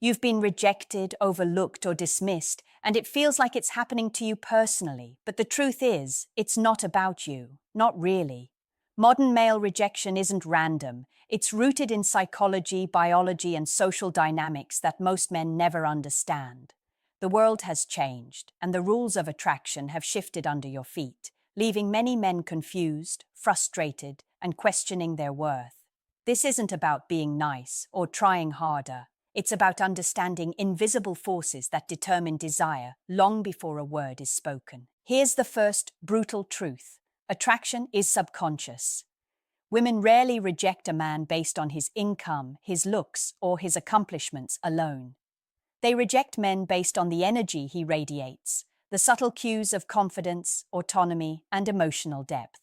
You've been rejected, overlooked, or dismissed, and it feels like it's happening to you personally. But the truth is, it's not about you. Not really. Modern male rejection isn't random. It's rooted in psychology, biology, and social dynamics that most men never understand. The world has changed, and the rules of attraction have shifted under your feet, leaving many men confused, frustrated, and questioning their worth. This isn't about being nice or trying harder. It's about understanding invisible forces that determine desire long before a word is spoken. Here's the first brutal truth. Attraction is subconscious. Women rarely reject a man based on his income, his looks, or his accomplishments alone. They reject men based on the energy he radiates, the subtle cues of confidence, autonomy, and emotional depth.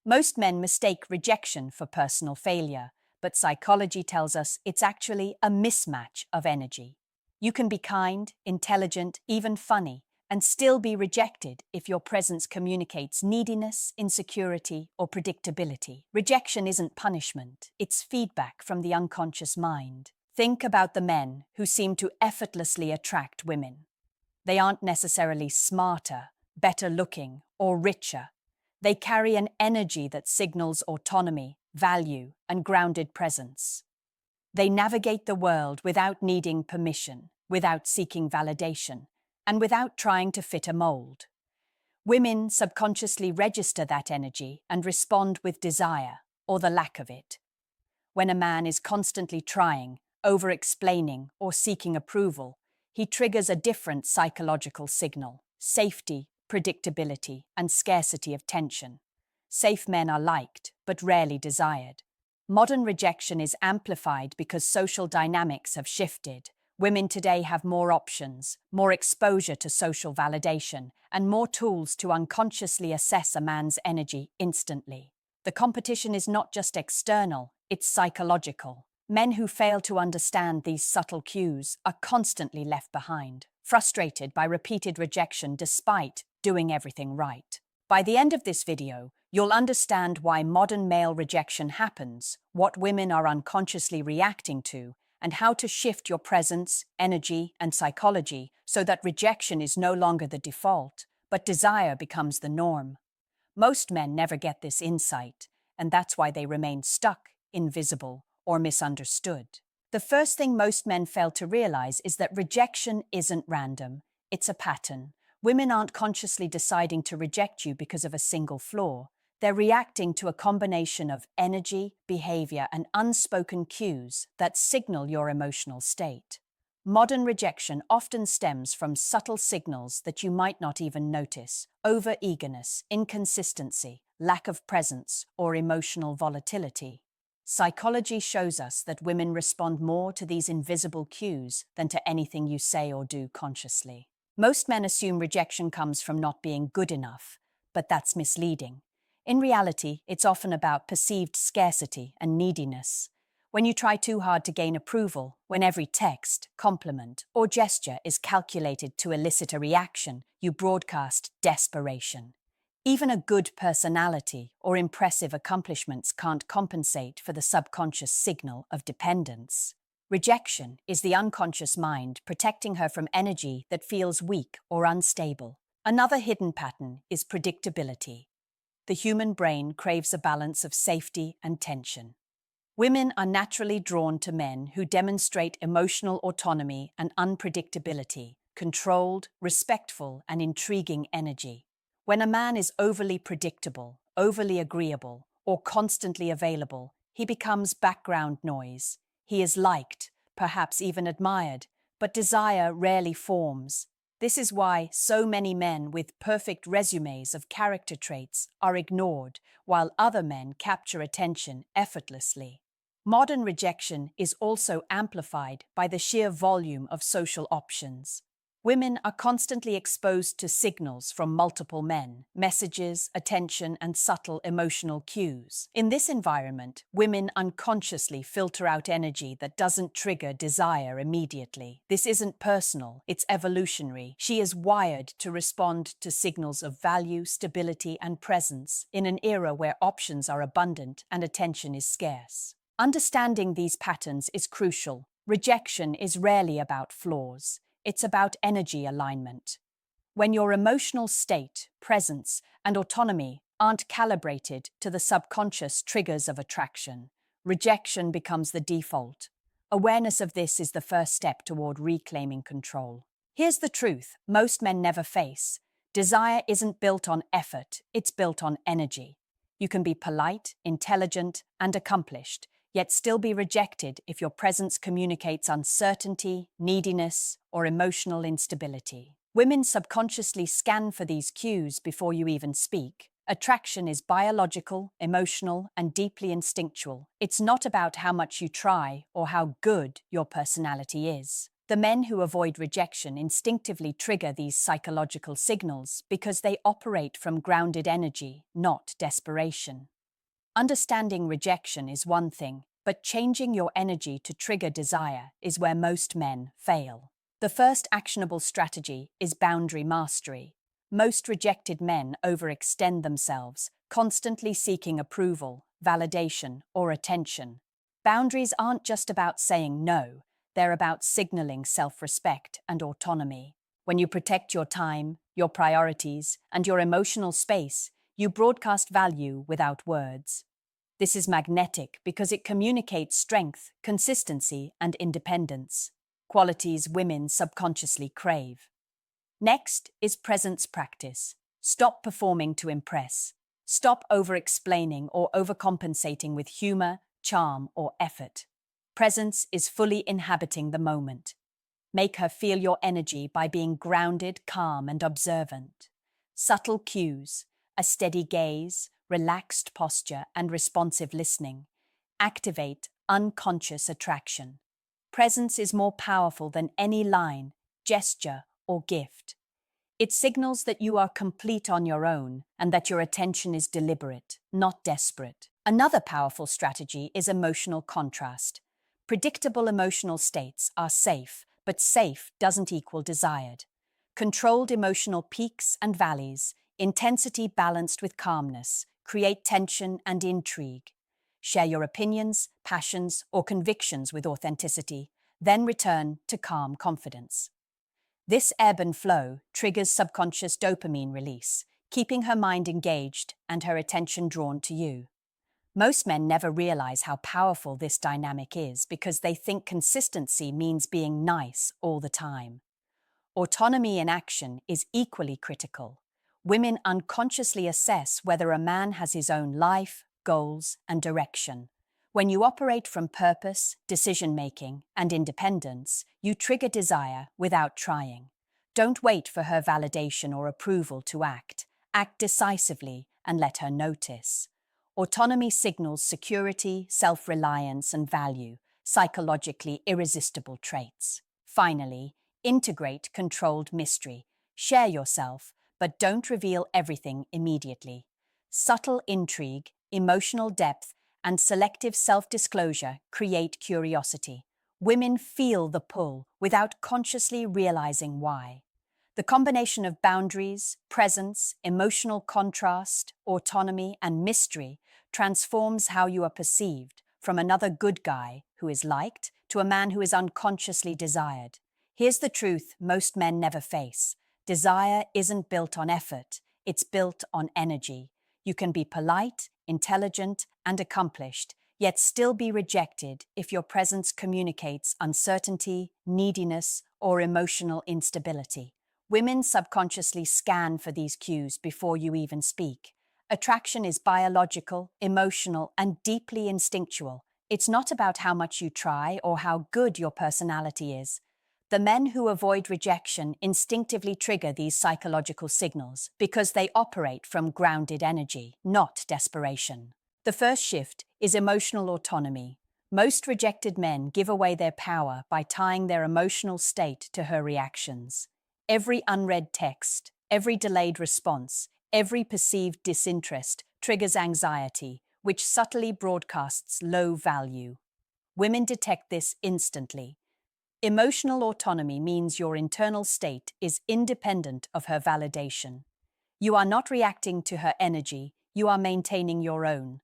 Most men mistake rejection for personal failure, but psychology tells us it's actually a mismatch of energy. You can be kind, intelligent, even funny, and still be rejected if your presence communicates neediness, insecurity, or predictability. Rejection isn't punishment, it's feedback from the unconscious mind. Think about the men who seem to effortlessly attract women. They aren't necessarily smarter, better looking, or richer. They carry an energy that signals autonomy, value, and grounded presence. They navigate the world without needing permission, without seeking validation, and without trying to fit a mold. Women subconsciously register that energy and respond with desire, or the lack of it. When a man is constantly trying, over-explaining, or seeking approval, he triggers a different psychological signal: safety, predictability, and scarcity of tension. Safe men are liked, but rarely desired. Modern rejection is amplified because social dynamics have shifted. Women today have more options, more exposure to social validation, and more tools to unconsciously assess a man's energy instantly. The competition is not just external, it's psychological. Men who fail to understand these subtle cues are constantly left behind, frustrated by repeated rejection despite doing everything right. By the end of this video, you'll understand why modern male rejection happens, what women are unconsciously reacting to, and how to shift your presence, energy, and psychology so that rejection is no longer the default, but desire becomes the norm. Most men never get this insight, and that's why they remain stuck, invisible, or misunderstood. The first thing most men fail to realize is that rejection isn't random, it's a pattern. Women aren't consciously deciding to reject you because of a single flaw. They're reacting to a combination of energy, behavior, and unspoken cues that signal your emotional state. Modern rejection often stems from subtle signals that you might not even notice: over-eagerness, inconsistency, lack of presence, or emotional volatility. Psychology shows us that women respond more to these invisible cues than to anything you say or do consciously. Most men assume rejection comes from not being good enough, but that's misleading. In reality, it's often about perceived scarcity and neediness. When you try too hard to gain approval, when every text, compliment, or gesture is calculated to elicit a reaction, you broadcast desperation. Even a good personality or impressive accomplishments can't compensate for the subconscious signal of dependence. Rejection is the unconscious mind protecting her from energy that feels weak or unstable. Another hidden pattern is predictability. The human brain craves a balance of safety and tension. Women are naturally drawn to men who demonstrate emotional autonomy and unpredictability, controlled, respectful, and intriguing energy. When a man is overly predictable, overly agreeable, or constantly available, he becomes background noise. He is liked, perhaps even admired, but desire rarely forms. This is why so many men with perfect resumes of character traits are ignored, while other men capture attention effortlessly. Modern rejection is also amplified by the sheer volume of social options. Women are constantly exposed to signals from multiple men, messages, attention, and subtle emotional cues. In this environment, women unconsciously filter out energy that doesn't trigger desire immediately. This isn't personal, it's evolutionary. She is wired to respond to signals of value, stability, and presence in an era where options are abundant and attention is scarce. Understanding these patterns is crucial. Rejection is rarely about flaws, it's about energy alignment. When your emotional state, presence, and autonomy aren't calibrated to the subconscious triggers of attraction, rejection becomes the default. Awareness of this is the first step toward reclaiming control. Here's the truth most men never face. Desire isn't built on effort, it's built on energy. You can be polite, intelligent, and accomplished, yet still be rejected if your presence communicates uncertainty, neediness, or emotional instability. Women subconsciously scan for these cues before you even speak. Attraction is biological, emotional, and deeply instinctual. It's not about how much you try or how good your personality is. The men who avoid rejection instinctively trigger these psychological signals because they operate from grounded energy, not desperation. Understanding rejection is one thing, but changing your energy to trigger desire is where most men fail. The first actionable strategy is boundary mastery. Most rejected men overextend themselves, constantly seeking approval, validation, or attention. Boundaries aren't just about saying no, they're about signaling self-respect and autonomy. When you protect your time, your priorities, and your emotional space, you broadcast value without words. This is magnetic because it communicates strength, consistency, and independence, qualities women subconsciously crave. Next is presence practice. Stop performing to impress. Stop over-explaining or overcompensating with humor, charm, or effort. Presence is fully inhabiting the moment. Make her feel your energy by being grounded, calm, and observant. Subtle cues, a steady gaze, relaxed posture, and responsive listening activate unconscious attraction. Presence is more powerful than any line, gesture, or gift. It signals that you are complete on your own and that your attention is deliberate, not desperate. Another powerful strategy is emotional contrast. Predictable emotional states are safe, but safe doesn't equal desired. Controlled emotional peaks and valleys, intensity balanced with calmness, create tension and intrigue. Share your opinions, passions, or convictions with authenticity, then return to calm confidence. This ebb and flow triggers subconscious dopamine release, keeping her mind engaged and her attention drawn to you. Most men never realize how powerful this dynamic is because they think consistency means being nice all the time. Autonomy in action is equally critical. Women unconsciously assess whether a man has his own life, goals, and direction. When you operate from purpose, decision-making, and independence, you trigger desire without trying. Don't wait for her validation or approval to act. Act decisively and let her notice. Autonomy signals security, self-reliance, and value, psychologically irresistible traits. Finally, integrate controlled mystery. Share yourself, but don't reveal everything immediately. Subtle intrigue, emotional depth, and selective self-disclosure create curiosity. Women feel the pull without consciously realizing why. The combination of boundaries, presence, emotional contrast, autonomy, and mystery transforms how you are perceived, from another good guy who is liked to a man who is unconsciously desired. Here's the truth most men never face. Desire isn't built on effort, it's built on energy. You can be polite, intelligent, and accomplished, yet still be rejected if your presence communicates uncertainty, neediness, or emotional instability. Women subconsciously scan for these cues before you even speak. Attraction is biological, emotional, and deeply instinctual. It's not about how much you try or how good your personality is. The men who avoid rejection instinctively trigger these psychological signals because they operate from grounded energy, not desperation. The first shift is emotional autonomy. Most rejected men give away their power by tying their emotional state to her reactions. Every unread text, every delayed response, every perceived disinterest triggers anxiety, which subtly broadcasts low value. Women detect this instantly. Emotional autonomy means your internal state is independent of her validation. You are not reacting to her energy, you are maintaining your own.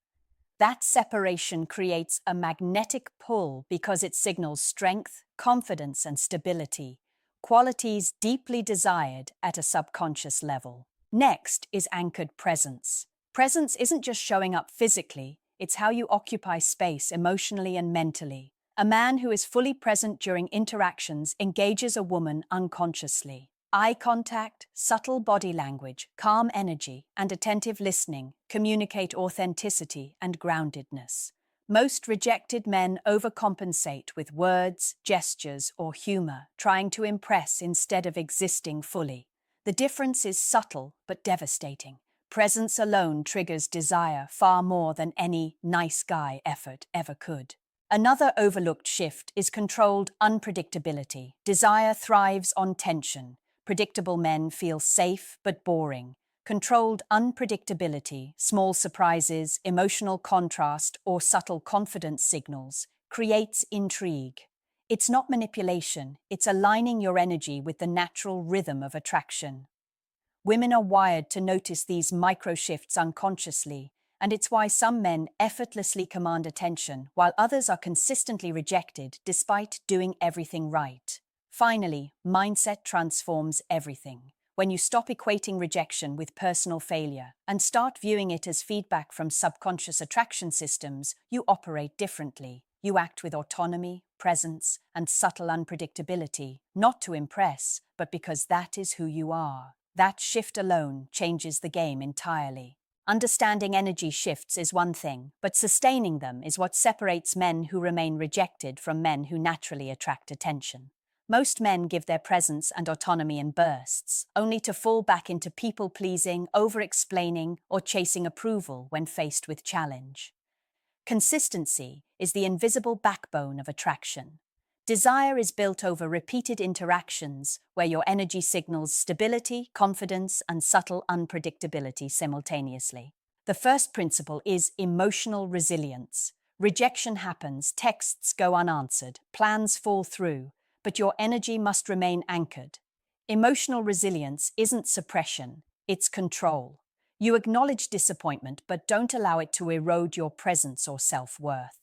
That separation creates a magnetic pull because it signals strength, confidence, and stability, qualities deeply desired at a subconscious level. Next is anchored presence. Presence isn't just showing up physically, it's how you occupy space emotionally and mentally. A man who is fully present during interactions engages a woman unconsciously. Eye contact, subtle body language, calm energy, and attentive listening communicate authenticity and groundedness. Most rejected men overcompensate with words, gestures, or humor, trying to impress instead of existing fully. The difference is subtle but devastating. Presence alone triggers desire far more than any nice guy effort ever could. Another overlooked shift is controlled unpredictability. Desire thrives on tension. Predictable men feel safe but boring. Controlled unpredictability, small surprises, emotional contrast, or subtle confidence signals creates intrigue. It's not manipulation, it's aligning your energy with the natural rhythm of attraction. Women are wired to notice these micro shifts unconsciously, and it's why some men effortlessly command attention while others are consistently rejected despite doing everything right. Finally, mindset transforms everything. When you stop equating rejection with personal failure and start viewing it as feedback from subconscious attraction systems, you operate differently. You act with autonomy, presence, and subtle unpredictability, not to impress, but because that is who you are. That shift alone changes the game entirely. Understanding energy shifts is one thing, but sustaining them is what separates men who remain rejected from men who naturally attract attention. Most men give their presence and autonomy in bursts, only to fall back into people-pleasing, over-explaining, or chasing approval when faced with challenge. Consistency is the invisible backbone of attraction. Desire is built over repeated interactions where your energy signals stability, confidence, and subtle unpredictability simultaneously. The first principle is emotional resilience. Rejection happens, texts go unanswered, plans fall through, but your energy must remain anchored. Emotional resilience isn't suppression, it's control. You acknowledge disappointment, but don't allow it to erode your presence or self-worth.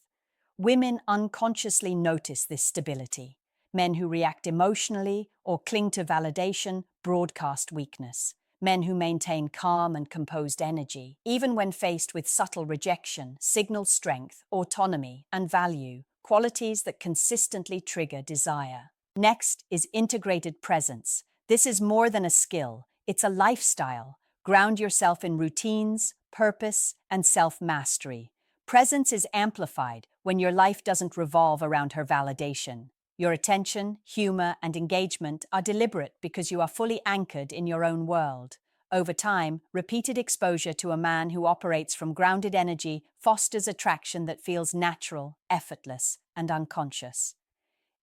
Women unconsciously notice this stability. Men who react emotionally or cling to validation broadcast weakness. Men who maintain calm and composed energy, even when faced with subtle rejection, signal strength, autonomy, and value, qualities that consistently trigger desire. Next is integrated presence. This is more than a skill, it's a lifestyle. Ground yourself in routines, purpose, and self-mastery. Presence is amplified when your life doesn't revolve around her validation. Your attention, humor, and engagement are deliberate because you are fully anchored in your own world. Over time, repeated exposure to a man who operates from grounded energy fosters attraction that feels natural, effortless, and unconscious.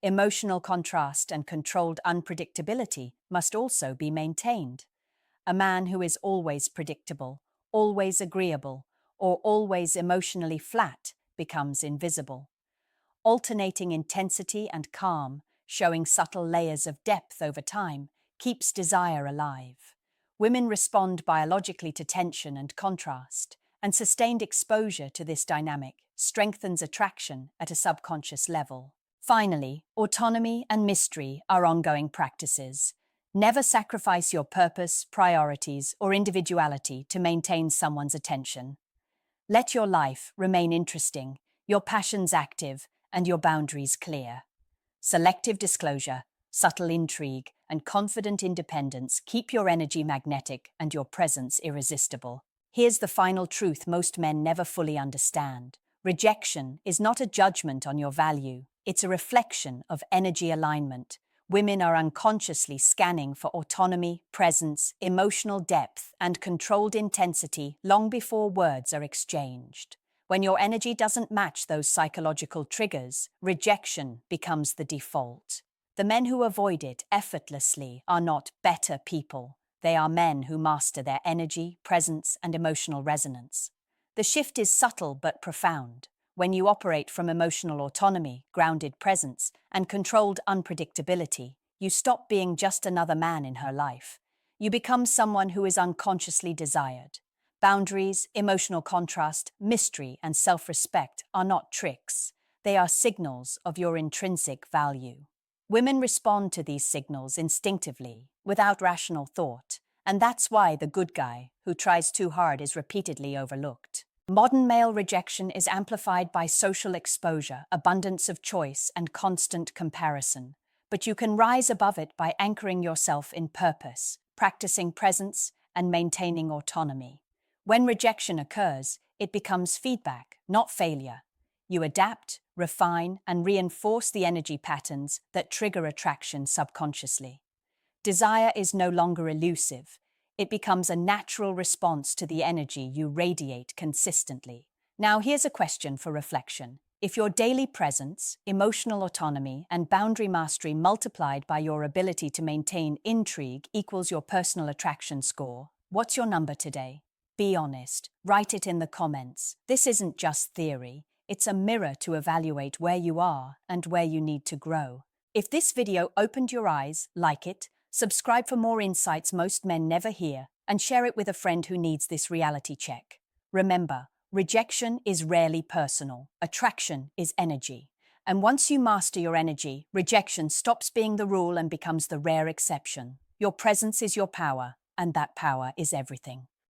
Emotional contrast and controlled unpredictability must also be maintained. A man who is always predictable, always agreeable, or always emotionally flat becomes invisible. Alternating intensity and calm, showing subtle layers of depth over time, keeps desire alive. Women respond biologically to tension and contrast, and sustained exposure to this dynamic strengthens attraction at a subconscious level. Finally, autonomy and mystery are ongoing practices. Never sacrifice your purpose, priorities, or individuality to maintain someone's attention. Let your life remain interesting, your passions active, and your boundaries clear. Selective disclosure, subtle intrigue, and confident independence keep your energy magnetic and your presence irresistible. Here's the final truth most men never fully understand. Rejection is not a judgment on your value, it's a reflection of energy alignment. Women are unconsciously scanning for autonomy, presence, emotional depth, and controlled intensity long before words are exchanged. When your energy doesn't match those psychological triggers, rejection becomes the default. The men who avoid it effortlessly are not better people. They are men who master their energy, presence, and emotional resonance. The shift is subtle but profound. When you operate from emotional autonomy, grounded presence, and controlled unpredictability, you stop being just another man in her life. You become someone who is unconsciously desired. Boundaries, emotional contrast, mystery, and self-respect are not tricks. They are signals of your intrinsic value. Women respond to these signals instinctively, without rational thought, and that's why the good guy who tries too hard is repeatedly overlooked. Modern male rejection is amplified by social exposure, abundance of choice, and constant comparison. But you can rise above it by anchoring yourself in purpose, practicing presence, and maintaining autonomy. When rejection occurs, it becomes feedback, not failure. You adapt, refine, and reinforce the energy patterns that trigger attraction subconsciously. Desire is no longer elusive. It becomes a natural response to the energy you radiate consistently. Now, here's a question for reflection. If your daily presence, emotional autonomy, and boundary mastery multiplied by your ability to maintain intrigue equals your personal attraction score, what's your number today? Be honest. Write it in the comments. This isn't just theory. It's a mirror to evaluate where you are and where you need to grow. If this video opened your eyes, like it, subscribe for more insights most men never hear, and share it with a friend who needs this reality check. Remember, rejection is rarely personal. Attraction is energy. And once you master your energy, rejection stops being the rule and becomes the rare exception. Your presence is your power, and that power is everything.